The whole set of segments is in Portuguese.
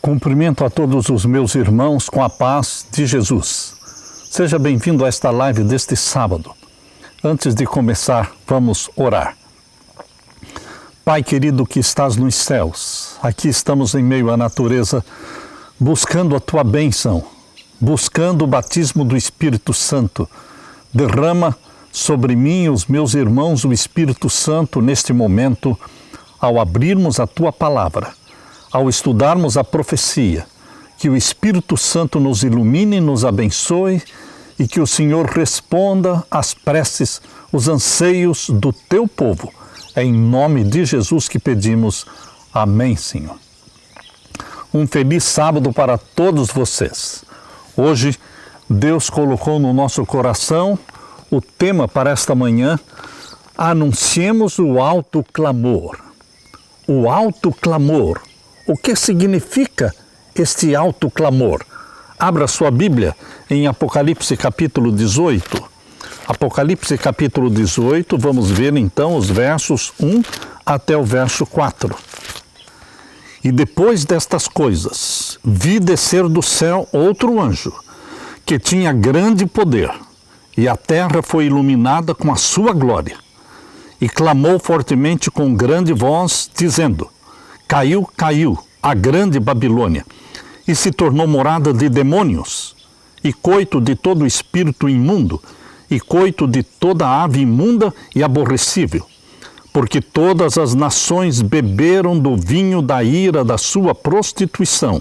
Cumprimento a todos os meus irmãos com a paz de Jesus. Seja bem-vindo a esta live deste sábado. Antes de começar, vamos orar. Pai querido que estás nos céus, aqui estamos em meio à natureza, buscando a Tua bênção, buscando o batismo do Espírito Santo. Derrama sobre mim e os meus irmãos o Espírito Santo neste momento, ao abrirmos a Tua palavra, ao estudarmos a profecia, que o Espírito Santo nos ilumine e nos abençoe e que o Senhor responda às preces, os anseios do Teu povo. É em nome de Jesus que pedimos. Amém, Senhor. Um feliz sábado para todos vocês. Hoje, Deus colocou no nosso coração o tema para esta manhã: anunciemos o alto clamor. O alto clamor. O que significa este alto clamor? Abra sua Bíblia em Apocalipse capítulo 18. Apocalipse capítulo 18, vamos ver então os versos 1 até o verso 4. E depois destas coisas, vi descer do céu outro anjo, que tinha grande poder, e a terra foi iluminada com a sua glória. E clamou fortemente com grande voz, dizendo: Caiu, caiu a grande Babilônia, e se tornou morada de demônios, e coito de todo espírito imundo, e coito de toda ave imunda e aborrecível, porque todas as nações beberam do vinho da ira da sua prostituição,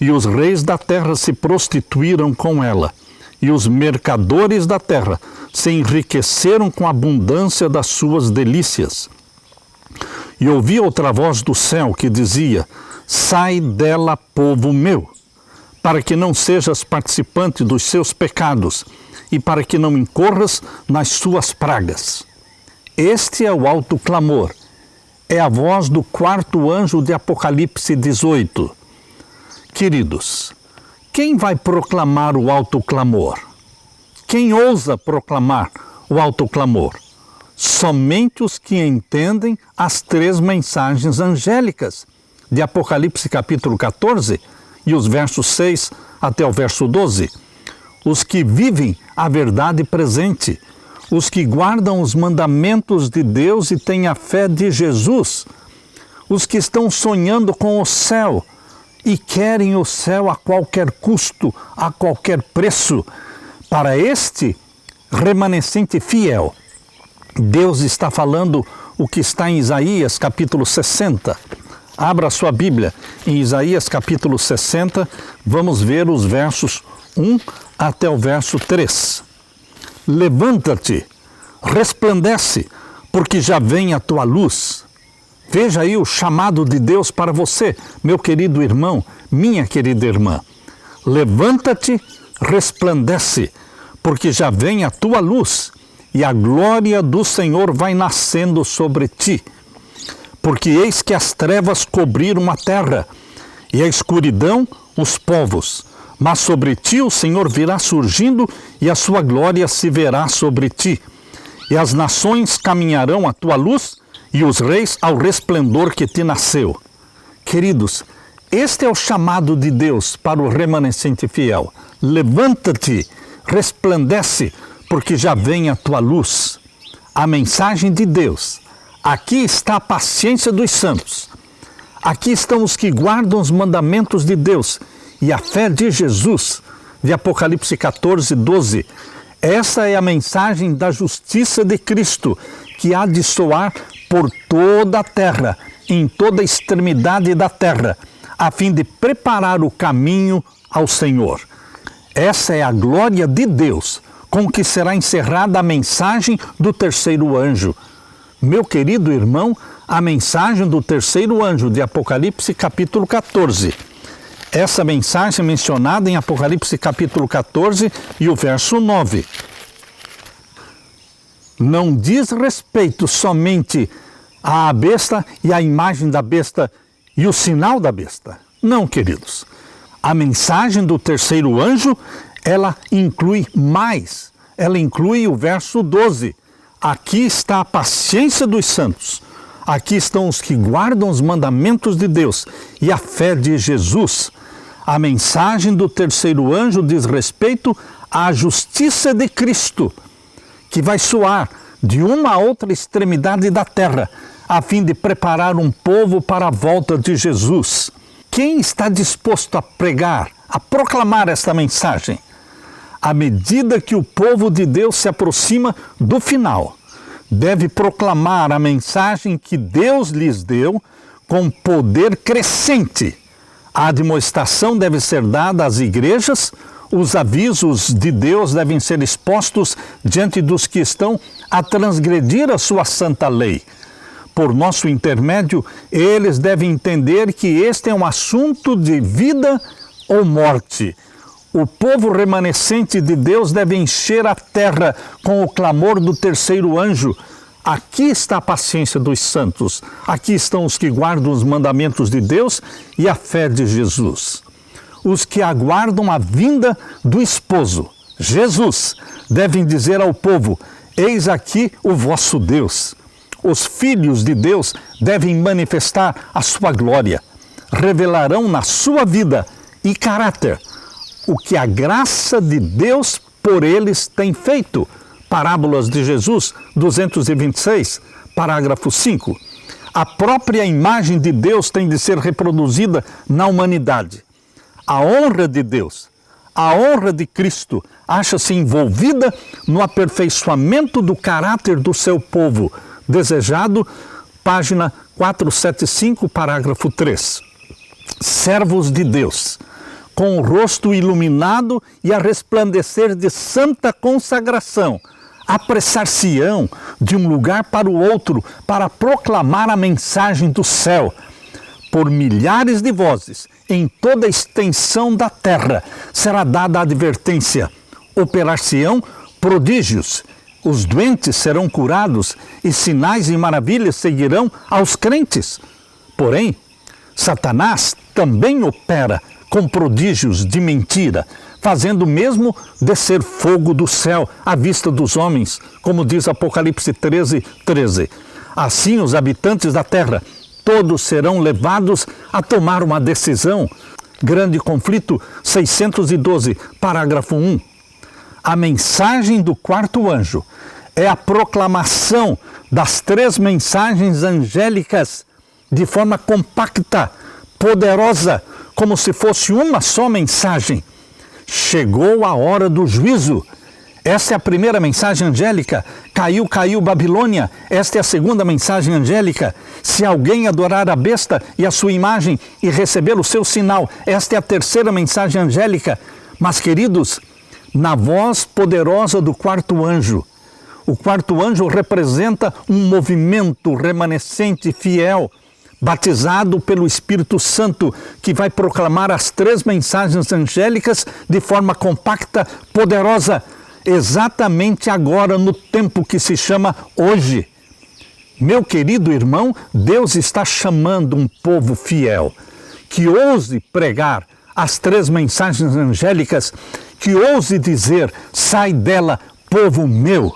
e os reis da terra se prostituíram com ela, e os mercadores da terra se enriqueceram com a abundância das suas delícias. E ouvi outra voz do céu que dizia: Sai dela, povo meu, para que não sejas participante dos seus pecados e para que não incorras nas suas pragas. Este é o alto clamor. É a voz do quarto anjo de Apocalipse 18. Queridos, quem vai proclamar o alto clamor? Quem ousa proclamar o alto clamor? Somente os que entendem as três mensagens angélicas de Apocalipse capítulo 14 e os versos 6 até o verso 12. Os que vivem a verdade presente, os que guardam os mandamentos de Deus e têm a fé de Jesus, os que estão sonhando com o céu e querem o céu a qualquer custo, a qualquer preço. Para este remanescente fiel, Deus está falando o que está em Isaías capítulo 60. Abra sua Bíblia em Isaías capítulo 60, vamos ver os versos 1 até o verso 3. Levanta-te, resplandece, porque já vem a tua luz. Veja aí o chamado de Deus para você, meu querido irmão, minha querida irmã. Levanta-te, resplandece, porque já vem a tua luz, e a glória do Senhor vai nascendo sobre ti. Porque eis que as trevas cobriram a terra, e a escuridão os povos. Mas sobre ti o Senhor virá surgindo, e a sua glória se verá sobre ti. E as nações caminharão à tua luz, e os reis ao resplendor que te nasceu. Queridos, este é o chamado de Deus para o remanescente fiel. Levanta-te, resplandece, porque já vem a tua luz. A mensagem de Deus. Aqui está a paciência dos santos. Aqui estão os que guardam os mandamentos de Deus e a fé de Jesus, de Apocalipse 14, 12. Essa é a mensagem da justiça de Cristo, que há de soar por toda a terra, em toda a extremidade da terra, a fim de preparar o caminho ao Senhor. Essa é a glória de Deus, com que será encerrada a mensagem do terceiro anjo. Meu querido irmão, a mensagem do terceiro anjo de Apocalipse capítulo 14. Essa mensagem é mencionada em Apocalipse capítulo 14 e o verso 9. Não diz respeito somente à besta e à imagem da besta e o sinal da besta. Não, queridos. A mensagem do terceiro anjo, ela inclui mais. Ela inclui o verso 12. Aqui está a paciência dos santos, Aqui estão os que guardam os mandamentos de Deus e a fé de Jesus. A mensagem do terceiro anjo diz respeito à justiça de Cristo, que vai soar de uma a outra extremidade da terra, a fim de preparar um povo para a volta de Jesus. Quem está disposto a pregar, a proclamar esta mensagem? À medida que o povo de Deus se aproxima do final, deve proclamar a mensagem que Deus lhes deu com poder crescente. A admoestação deve ser dada às igrejas, os avisos de Deus devem ser expostos diante dos que estão a transgredir a sua santa lei. Por nosso intermédio, eles devem entender que este é um assunto de vida ou morte. O povo remanescente de Deus deve encher a terra com o clamor do terceiro anjo. Aqui está a paciência dos santos. Aqui estão os que guardam os mandamentos de Deus e a fé de Jesus. Os que aguardam a vinda do esposo, Jesus, devem dizer ao povo: eis aqui o vosso Deus. Os filhos de Deus devem manifestar a sua glória. Revelarão na sua vida e caráter o que a graça de Deus por eles tem feito. Parábolas de Jesus, 226, parágrafo 5. A própria imagem de Deus tem de ser reproduzida na humanidade. A honra de Deus, a honra de Cristo, acha-se envolvida no aperfeiçoamento do caráter do seu povo, desejado, página 475, parágrafo 3. Servos de Deus, com o rosto iluminado e a resplandecer de santa consagração, apressar-se-ão de um lugar para o outro para proclamar a mensagem do céu. Por milhares de vozes, em toda a extensão da terra, será dada a advertência. Operar-se-ão prodígios, os doentes serão curados e sinais e maravilhas seguirão aos crentes. Porém, Satanás também opera com prodígios de mentira, fazendo mesmo descer fogo do céu à vista dos homens, como diz Apocalipse 13:13. Assim, os habitantes da terra, todos serão levados a tomar uma decisão. Grande Conflito 612, parágrafo 1. A mensagem do quarto anjo é a proclamação das três mensagens angélicas de forma compacta, poderosa, como se fosse uma só mensagem. Chegou a hora do juízo. Esta é a primeira mensagem angélica. Caiu, caiu Babilônia. Esta é a segunda mensagem angélica. Se alguém adorar a besta e a sua imagem e receber o seu sinal, esta é a terceira mensagem angélica. Mas, queridos, na voz poderosa do quarto anjo, o quarto anjo representa um movimento remanescente fiel, batizado pelo Espírito Santo, que vai proclamar as três mensagens angélicas de forma compacta, poderosa, exatamente agora, no tempo que se chama hoje. Meu querido irmão, Deus está chamando um povo fiel, que ouse pregar as três mensagens angélicas, que ouse dizer: sai dela, povo meu.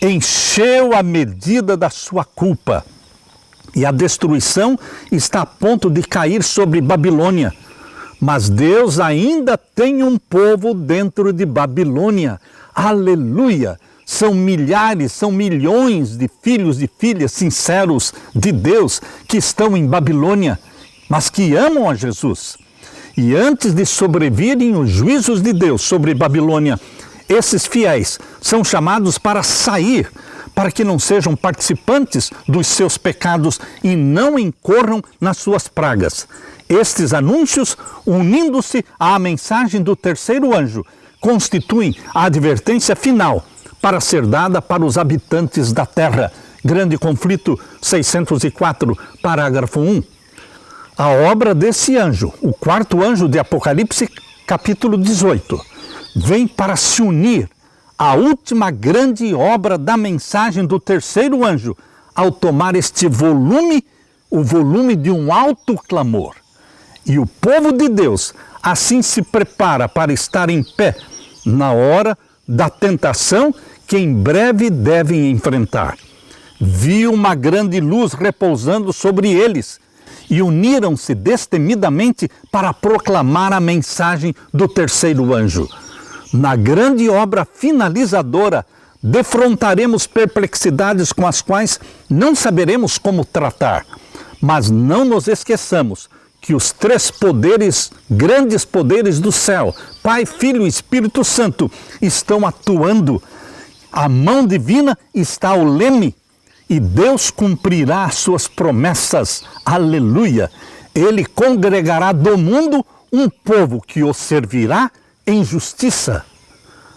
Encheu a medida da sua culpa, e a destruição está a ponto de cair sobre Babilônia. Mas Deus ainda tem um povo dentro de Babilônia. Aleluia! São milhares, são milhões de filhos e filhas sinceros de Deus que estão em Babilônia, mas que amam a Jesus. E antes de sobrevirem os juízos de Deus sobre Babilônia, esses fiéis são chamados para sair, para que não sejam participantes dos seus pecados e não incorram nas suas pragas. Estes anúncios, unindo-se à mensagem do terceiro anjo, constituem a advertência final para ser dada para os habitantes da terra. Grande Conflito 604, parágrafo 1. A obra desse anjo, o quarto anjo de Apocalipse, capítulo 18, vem para se unir à última grande obra da mensagem do terceiro anjo, ao tomar este volume, o volume de um alto clamor. E o povo de Deus assim se prepara para estar em pé na hora da tentação que em breve devem enfrentar. viu uma grande luz repousando sobre eles e uniram-se destemidamente para proclamar a mensagem do terceiro anjo. Na grande obra finalizadora, defrontaremos perplexidades com as quais não saberemos como tratar. Mas não nos esqueçamos que os três poderes, grandes poderes do céu, Pai, Filho e Espírito Santo, estão atuando. A mão divina está ao leme e Deus cumprirá as suas promessas. Aleluia! Ele congregará do mundo um povo que o servirá em justiça.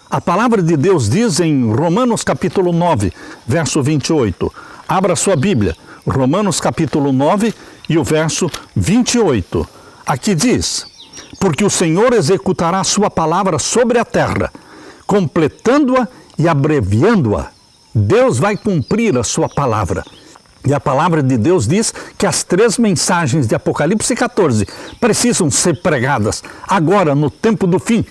A palavra de Deus diz em Romanos capítulo 9, verso 28. Abra sua Bíblia, Romanos capítulo 9 e o verso 28. Aqui diz: porque o Senhor executará a sua palavra sobre a terra, completando-a e abreviando-a. Deus vai cumprir a sua palavra. E a palavra de Deus diz que as três mensagens de Apocalipse 14 precisam ser pregadas agora, no tempo do fim,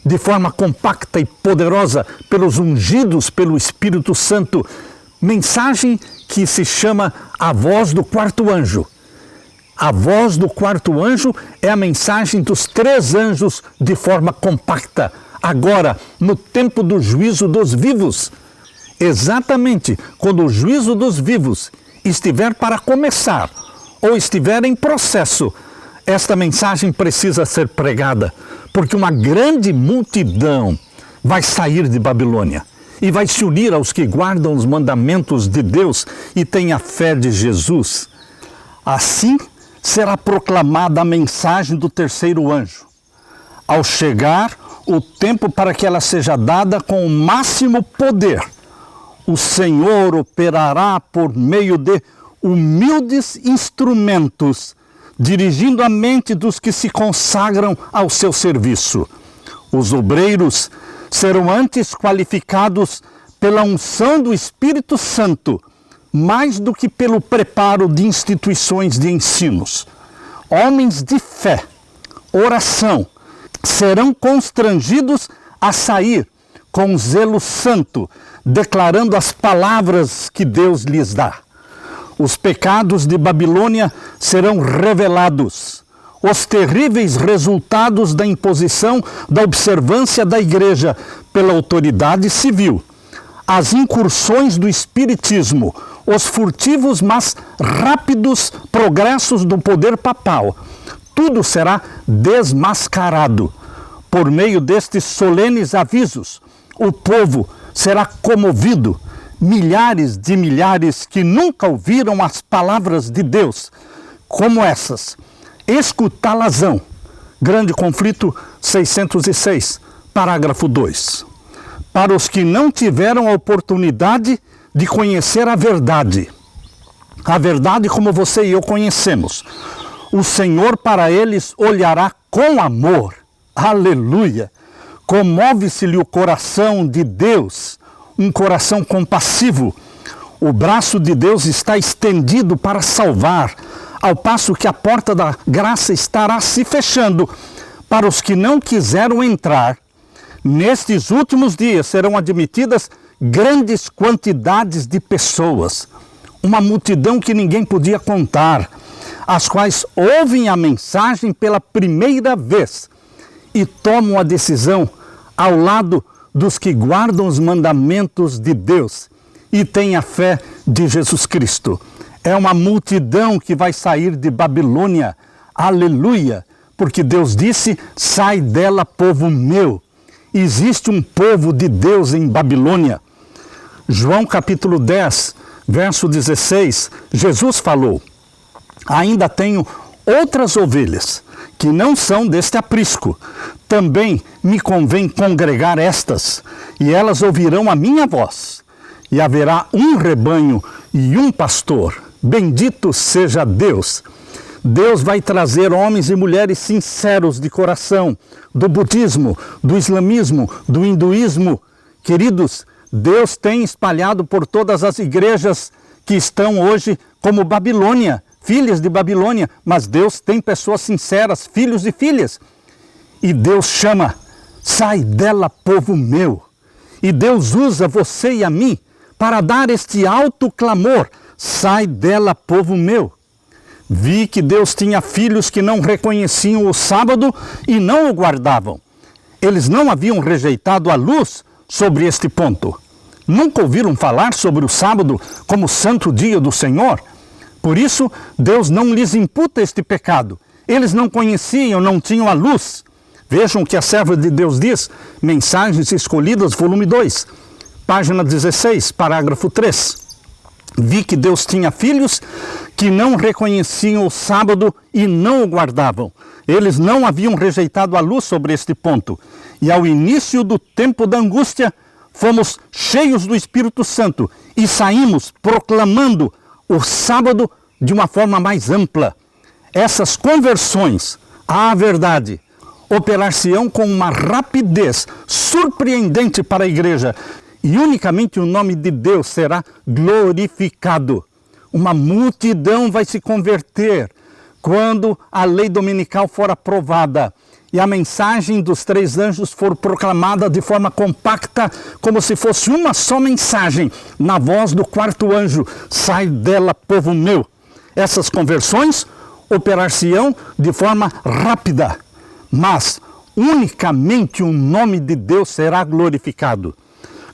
de forma compacta e poderosa pelos ungidos pelo Espírito Santo. Mensagem que se chama a voz do quarto anjo. A voz do quarto anjo é a mensagem dos três anjos de forma compacta, agora, no tempo do juízo dos vivos. Exatamente quando o juízo dos vivos estiver para começar ou estiver em processo, esta mensagem precisa ser pregada, porque uma grande multidão vai sair de Babilônia e vai se unir aos que guardam os mandamentos de Deus e têm a fé de Jesus. Assim será proclamada a mensagem do terceiro anjo. Ao chegar o tempo para que ela seja dada com o máximo poder, o Senhor operará por meio de humildes instrumentos, dirigindo a mente dos que se consagram ao seu serviço. Os obreiros serão antes qualificados pela unção do Espírito Santo, mais do que pelo preparo de instituições de ensinos. Homens de fé, oração, serão constrangidos a sair com zelo santo, declarando as palavras que Deus lhes dá. Os pecados de Babilônia serão revelados. Os terríveis resultados da imposição da observância da igreja pela autoridade civil. As incursões do espiritismo, os furtivos mas rápidos progressos do poder papal. Tudo será desmascarado. Por meio destes solenes avisos, o povo será comovido. Milhares de milhares que nunca ouviram as palavras de Deus, como essas, escutá-las-ão. Grande Conflito 606, parágrafo 2. Para os que não tiveram a oportunidade de conhecer a verdade como você e eu conhecemos, o Senhor para eles olhará com amor. Aleluia! Comove-se-lhe o coração de Deus, um coração compassivo. O braço de Deus está estendido para salvar, ao passo que a porta da graça estará se fechando para os que não quiseram entrar. Nestes últimos dias serão admitidas grandes quantidades de pessoas, uma multidão que ninguém podia contar, as quais ouvem a mensagem pela primeira vez e tomam a decisão ao lado dos que guardam os mandamentos de Deus e têm a fé de Jesus Cristo. É uma multidão que vai sair de Babilônia, aleluia, porque Deus disse: sai dela, povo meu. Existe um povo de Deus em Babilônia. João capítulo 10, verso 16, Jesus falou: ainda tenho outras ovelhas que não são deste aprisco. Também me convém congregar estas, e elas ouvirão a minha voz. E haverá um rebanho e um pastor. Bendito seja Deus. Deus vai trazer homens e mulheres sinceros de coração, do budismo, do islamismo, do hinduísmo. Queridos, Deus tem espalhado por todas as igrejas que estão hoje como Babilônia, filhas de Babilônia, mas Deus tem pessoas sinceras, filhos e filhas. E Deus chama: sai dela, povo meu. E Deus usa você e a mim para dar este alto clamor: sai dela, povo meu. Vi que Deus tinha filhos que não reconheciam o sábado e não o guardavam. Eles não haviam rejeitado a luz sobre este ponto. Nunca ouviram falar sobre o sábado como santo dia do Senhor? Por isso, Deus não lhes imputa este pecado. Eles não conheciam, não tinham a luz. Vejam o que a serva de Deus diz, Mensagens Escolhidas, volume 2, página 16, parágrafo 3. Vi que Deus tinha filhos que não reconheciam o sábado e não o guardavam. Eles não haviam rejeitado a luz sobre este ponto. E ao início do tempo da angústia, fomos cheios do Espírito Santo e saímos proclamando o sábado de uma forma mais ampla. Essas conversões à verdade operar-se-ão com uma rapidez surpreendente para a igreja, e unicamente o nome de Deus será glorificado. Uma multidão vai se converter quando a lei dominical for aprovada e a mensagem dos 3 anjos for proclamada de forma compacta, como se fosse uma só mensagem, na voz do 4º anjo: sai dela, povo meu. Essas conversões operar-se-ão de forma rápida, mas unicamente o nome de Deus será glorificado.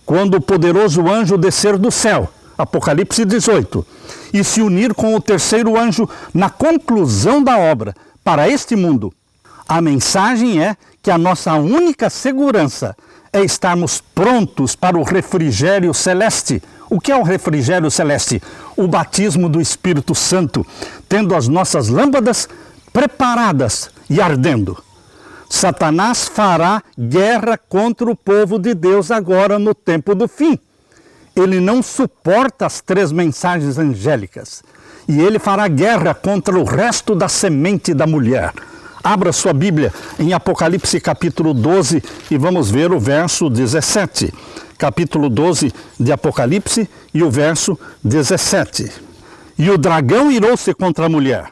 Quando o poderoso anjo descer do céu, Apocalipse 18, e se unir com o 3º anjo na conclusão da obra para este mundo, a mensagem é que a nossa única segurança é estarmos prontos para o refrigério celeste. O que é o refrigério celeste? O batismo do Espírito Santo, tendo as nossas lâmpadas preparadas e ardendo. Satanás fará guerra contra o povo de Deus agora no tempo do fim. Ele não suporta as 3 mensagens angélicas. E ele fará guerra contra o resto da semente da mulher. Abra sua Bíblia em Apocalipse capítulo 12 e vamos ver o verso 17. Capítulo 12 de Apocalipse e o verso 17. E o dragão irou-se contra a mulher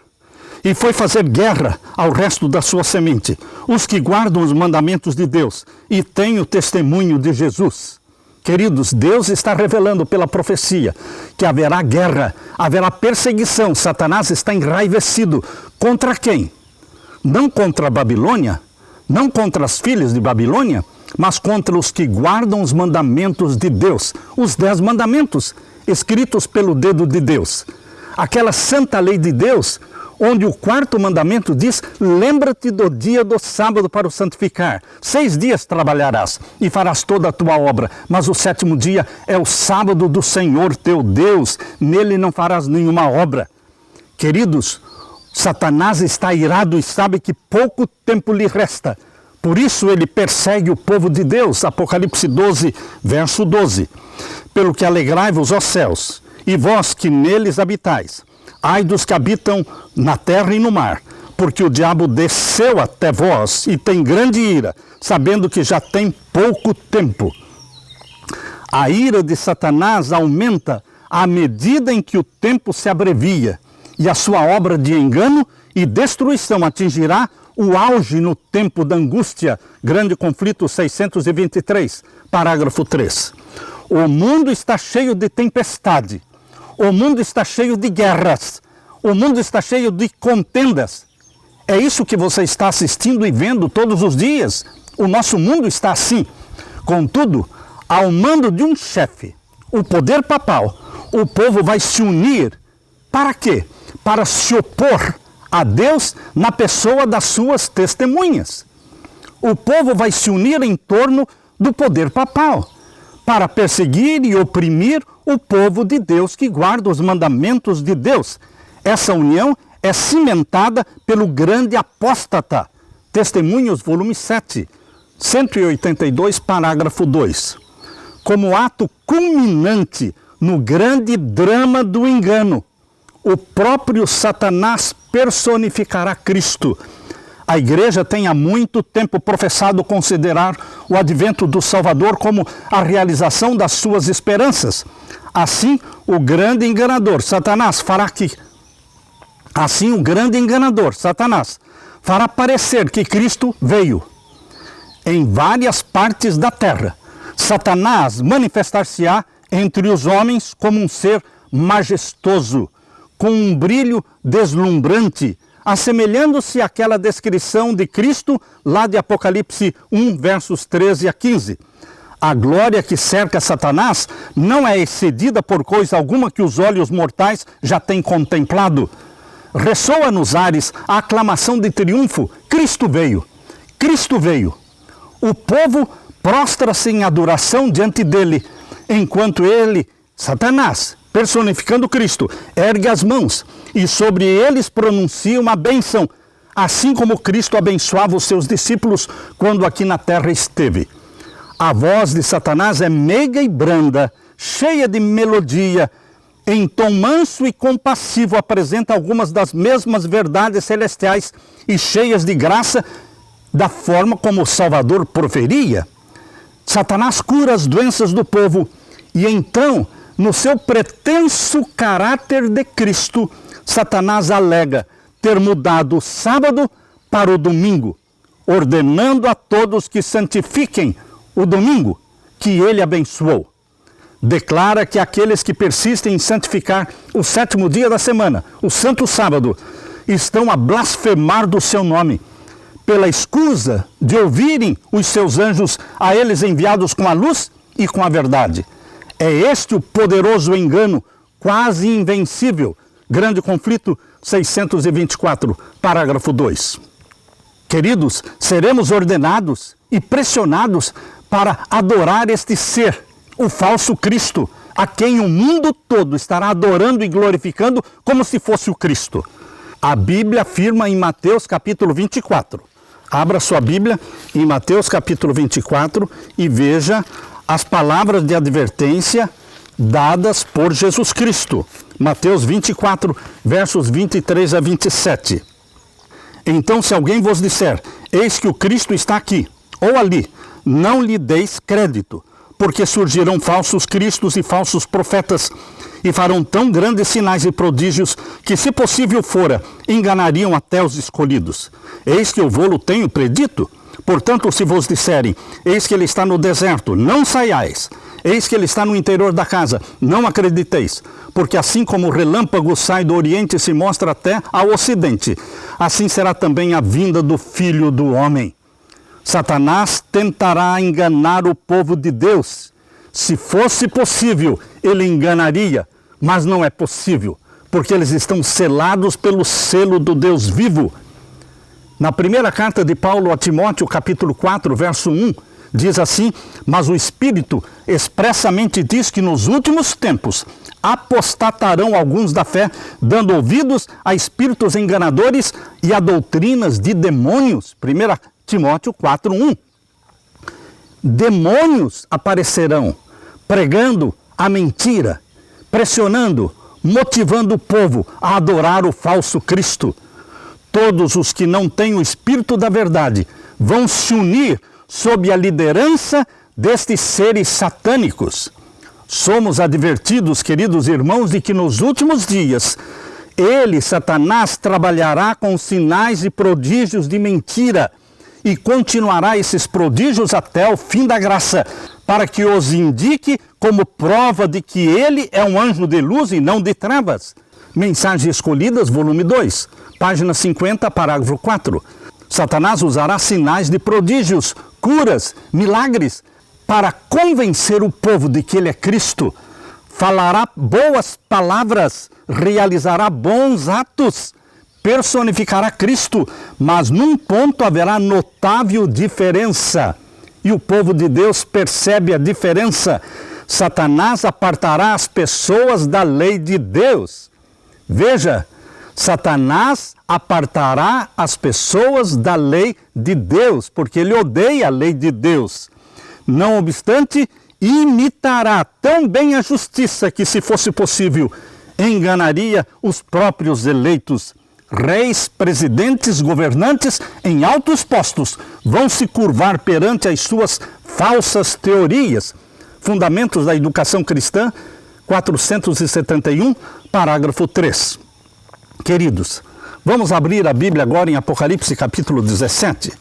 e foi fazer guerra ao resto da sua semente, os que guardam os mandamentos de Deus e têm o testemunho de Jesus. Queridos, Deus está revelando pela profecia que haverá guerra, haverá perseguição. Satanás está enraivecido. Contra quem? Não contra a Babilônia, não contra as filhas de Babilônia, mas contra os que guardam os mandamentos de Deus, os 10 mandamentos escritos pelo dedo de Deus. Aquela santa lei de Deus, onde o 4º mandamento diz: lembra-te do dia do sábado para o santificar. 6 dias trabalharás e farás toda a tua obra, mas o 7º dia é o sábado do Senhor teu Deus, nele não farás nenhuma obra. Queridos, Satanás está irado e sabe que pouco tempo lhe resta. Por isso ele persegue o povo de Deus. Apocalipse 12, verso 12. Pelo que alegrai-vos, ó céus, e vós que neles habitais. Ai dos que habitam na terra e no mar, porque o diabo desceu até vós e tem grande ira, sabendo que já tem pouco tempo. A ira de Satanás aumenta à medida em que o tempo se abrevia, e a sua obra de engano e destruição atingirá o auge no tempo da angústia. Grande conflito 623, parágrafo 3. O mundo está cheio de tempestade. O mundo está cheio de guerras. O mundo está cheio de contendas. É isso que você está assistindo e vendo todos os dias. O nosso mundo está assim. Contudo, ao mando de um chefe, o poder papal, o povo vai se unir. Para quê? Para se opor a Deus na pessoa das suas testemunhas. O povo vai se unir em torno do poder papal para perseguir e oprimir o povo de Deus que guarda os mandamentos de Deus. Essa união é cimentada pelo grande apóstata. Testemunhos, volume 7, 182, parágrafo 2. Como ato culminante no grande drama do engano, o próprio Satanás personificará Cristo. A igreja tem há muito tempo professado considerar o advento do Salvador como a realização das suas esperanças. Assim, o grande enganador, Satanás, fará parecer que Cristo veio. Em várias partes da terra, Satanás manifestar-se-á entre os homens como um ser majestoso, com um brilho deslumbrante, assemelhando-se àquela descrição de Cristo lá de Apocalipse 1, versos 13 a 15. A glória que cerca Satanás não é excedida por coisa alguma que os olhos mortais já têm contemplado. Ressoa nos ares a aclamação de triunfo: Cristo veio! Cristo veio! O povo prostra-se em adoração diante dele, enquanto ele, Satanás, personificando Cristo, ergue as mãos e sobre eles pronuncia uma bênção, assim como Cristo abençoava os seus discípulos quando aqui na terra esteve. A voz de Satanás é meiga e branda, cheia de melodia, em tom manso e compassivo apresenta algumas das mesmas verdades celestiais e cheias de graça, da forma como o Salvador proferia. Satanás cura as doenças do povo e então, no seu pretenso caráter de Cristo, Satanás alega ter mudado o sábado para o domingo, ordenando a todos que santifiquem o domingo que ele abençoou. Declara que aqueles que persistem em santificar o sétimo dia da semana, o santo sábado, estão a blasfemar do seu nome, pela escusa de ouvirem os seus anjos a eles enviados com a luz e com a verdade. É este o poderoso engano, quase invencível. Grande Conflito 624, parágrafo 2. Queridos, seremos ordenados e pressionados para adorar este ser, o falso Cristo, a quem o mundo todo estará adorando e glorificando como se fosse o Cristo. A Bíblia afirma em Mateus capítulo 24. Abra sua Bíblia em Mateus capítulo 24 e veja as palavras de advertência dadas por Jesus Cristo. Mateus 24, versos 23 a 27. Então, se alguém vos disser, eis que o Cristo está aqui, ou ali, não lhe deis crédito, porque surgirão falsos cristos e falsos profetas, e farão tão grandes sinais e prodígios, que, se possível fora, enganariam até os escolhidos. Eis que eu vou-lo tenho predito. Portanto, se vos disserem, eis que ele está no deserto, não saiais. Eis que ele está no interior da casa, não acrediteis. Porque assim como o relâmpago sai do oriente e se mostra até ao ocidente, assim será também a vinda do Filho do Homem. Satanás tentará enganar o povo de Deus. Se fosse possível, ele enganaria, mas não é possível, porque eles estão selados pelo selo do Deus vivo. Na primeira carta de Paulo a Timóteo, capítulo 4, verso 1, diz assim: mas o Espírito expressamente diz que nos últimos tempos apostatarão alguns da fé, dando ouvidos a espíritos enganadores e a doutrinas de demônios. 1 Timóteo 4, 1. Demônios aparecerão, pregando a mentira, pressionando, motivando o povo a adorar o falso Cristo. Todos os que não têm o Espírito da verdade vão se unir sob a liderança destes seres satânicos. Somos advertidos, queridos irmãos, de que nos últimos dias ele, Satanás, trabalhará com sinais e prodígios de mentira e continuará esses prodígios até o fim da graça, para que os indique como prova de que ele é um anjo de luz e não de trevas. Mensagens Escolhidas, volume 2, página 50, parágrafo 4. Satanás usará sinais de prodígios, curas, milagres, para convencer o povo de que ele é Cristo. Falará boas palavras, realizará bons atos, personificará Cristo, mas num ponto haverá notável diferença. E o povo de Deus percebe a diferença. Satanás apartará as pessoas da lei de Deus. Veja, Satanás apartará as pessoas da lei de Deus, porque ele odeia a lei de Deus. Não obstante, imitará tão bem a justiça que, se fosse possível, enganaria os próprios eleitos. Reis, presidentes, governantes em altos postos vão se curvar perante as suas falsas teorias. Fundamentos da Educação Cristã, 471, parágrafo 3. Queridos, vamos abrir a Bíblia agora em Apocalipse capítulo 17.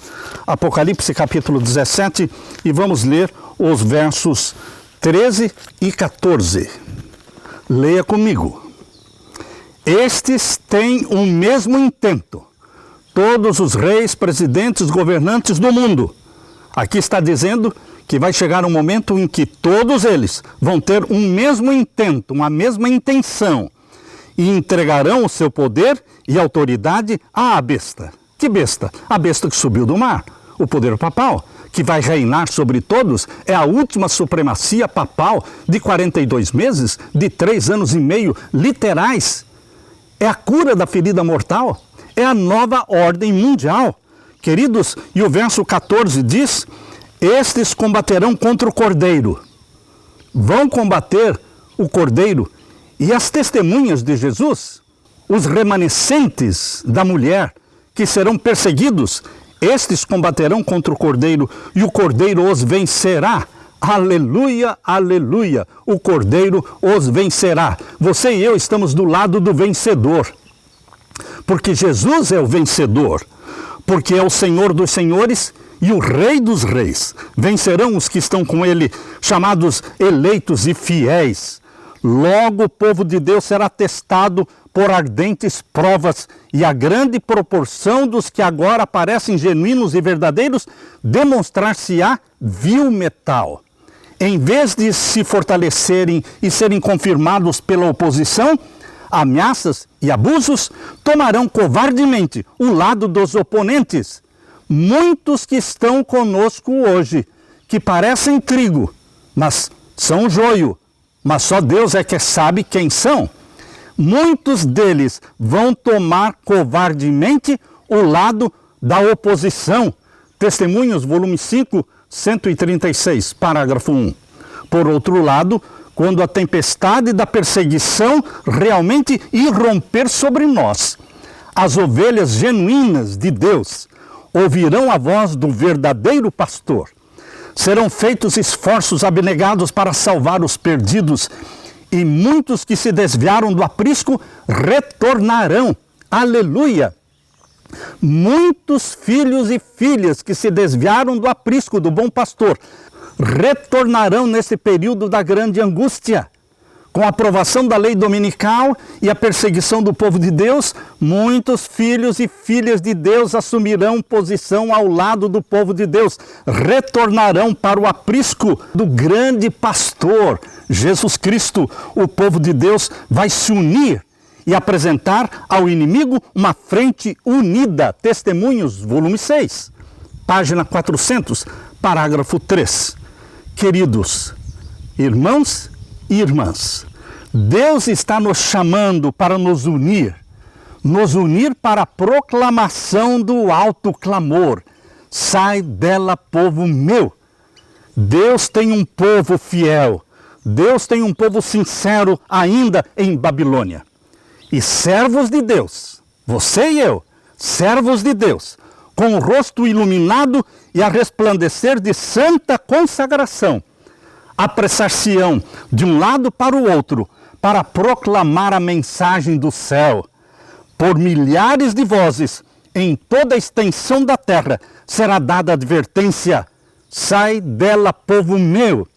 Apocalipse capítulo 17 e vamos ler os versos 13 e 14. Leia comigo. Estes têm o mesmo intento. Todos os reis, presidentes, governantes do mundo. Aqui está dizendo que vai chegar um momento em que todos eles vão ter um mesmo intento, uma mesma intenção, e entregarão o seu poder e autoridade à besta. Que besta? A besta que subiu do mar, o poder papal, que vai reinar sobre todos, é a última supremacia papal de 42 meses, de 3 anos e meio literais. É a cura da ferida mortal, é a nova ordem mundial. Queridos, e o verso 14 diz: estes combaterão contra o Cordeiro. Vão combater o Cordeiro. E as testemunhas de Jesus, os remanescentes da mulher, que serão perseguidos, estes combaterão contra o Cordeiro, e o Cordeiro os vencerá. Aleluia, aleluia, o Cordeiro os vencerá. Você e eu estamos do lado do vencedor, porque Jesus é o vencedor, porque é o Senhor dos senhores e o Rei dos reis. Vencerão os que estão com ele, chamados eleitos e fiéis. Logo o povo de Deus será testado por ardentes provas, e a grande proporção dos que agora parecem genuínos e verdadeiros demonstrar-se-á vil metal. Em vez de se fortalecerem e serem confirmados pela oposição, ameaças e abusos tomarão covardemente o lado dos oponentes. Muitos que estão conosco hoje, que parecem trigo, mas são joio, mas só Deus é que sabe quem são. Muitos deles vão tomar covardemente o lado da oposição. Testemunhos, volume 5, 136, parágrafo 1. Por outro lado, quando a tempestade da perseguição realmente irromper sobre nós, as ovelhas genuínas de Deus ouvirão a voz do verdadeiro pastor. Serão feitos esforços abnegados para salvar os perdidos, e muitos que se desviaram do aprisco retornarão. Aleluia! Muitos filhos e filhas que se desviaram do aprisco do bom pastor retornarão nesse período da grande angústia. Com a aprovação da lei dominical e a perseguição do povo de Deus, muitos filhos e filhas de Deus assumirão posição ao lado do povo de Deus, retornarão para o aprisco do grande pastor, Jesus Cristo. O povo de Deus vai se unir e apresentar ao inimigo uma frente unida. Testemunhos, volume 6, página 400, parágrafo 3. Queridos irmãos e irmãs, Deus está nos chamando para nos unir para a proclamação do alto clamor: sai dela, povo meu. Deus tem um povo fiel, Deus tem um povo sincero ainda em Babilônia. E servos de Deus, você e eu, servos de Deus, com o rosto iluminado e a resplandecer de santa consagração, apressar-se-ão de um lado para o outro para proclamar a mensagem do céu. Por milhares de vozes, em toda a extensão da terra, será dada advertência: sai dela, povo meu.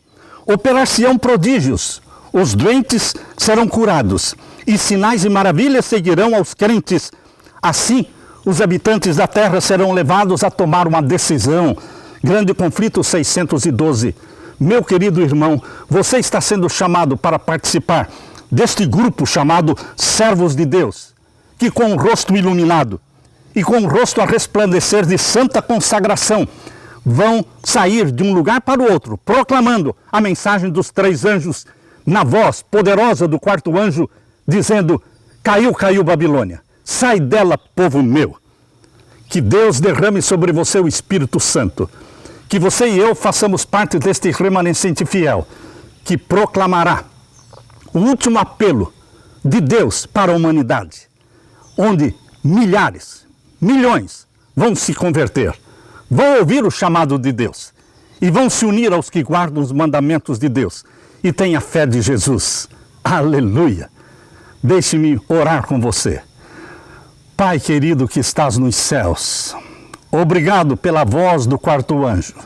Operar-se-ão prodígios, os doentes serão curados, e sinais e maravilhas seguirão aos crentes. Assim, os habitantes da terra serão levados a tomar uma decisão. Grande conflito 612. Meu querido irmão, você está sendo chamado para participar deste grupo chamado Servos de Deus, que com o rosto iluminado e com o rosto a resplandecer de santa consagração, vão sair de um lugar para o outro, proclamando a mensagem dos 3 anjos, na voz poderosa do 4º anjo, dizendo: caiu, caiu Babilônia, sai dela, povo meu. Que Deus derrame sobre você o Espírito Santo, que você e eu façamos parte deste remanescente fiel, que proclamará o último apelo de Deus para a humanidade, onde milhares, milhões vão se converter, vão ouvir o chamado de Deus e vão se unir aos que guardam os mandamentos de Deus e têm a fé de Jesus. Aleluia! Deixe-me orar com você. Pai querido que estás nos céus, obrigado pela voz do 4º anjo,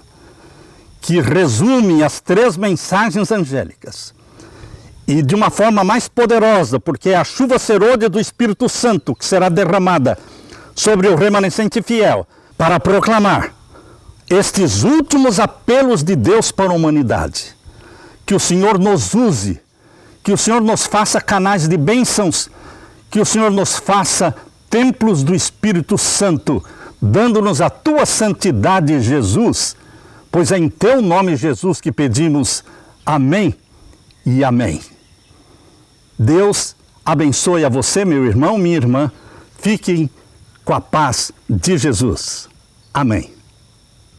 que resume as 3 mensagens angélicas. E de uma forma mais poderosa, porque é a chuva serôdia do Espírito Santo que será derramada sobre o remanescente fiel para proclamar estes últimos apelos de Deus para a humanidade. Que o Senhor nos use, que o Senhor nos faça canais de bênçãos, que o Senhor nos faça templos do Espírito Santo, dando-nos a tua santidade, Jesus, pois é em teu nome, Jesus, que pedimos amém e amém. Deus abençoe a você, meu irmão, minha irmã. Fiquem com a paz de Jesus. Amém.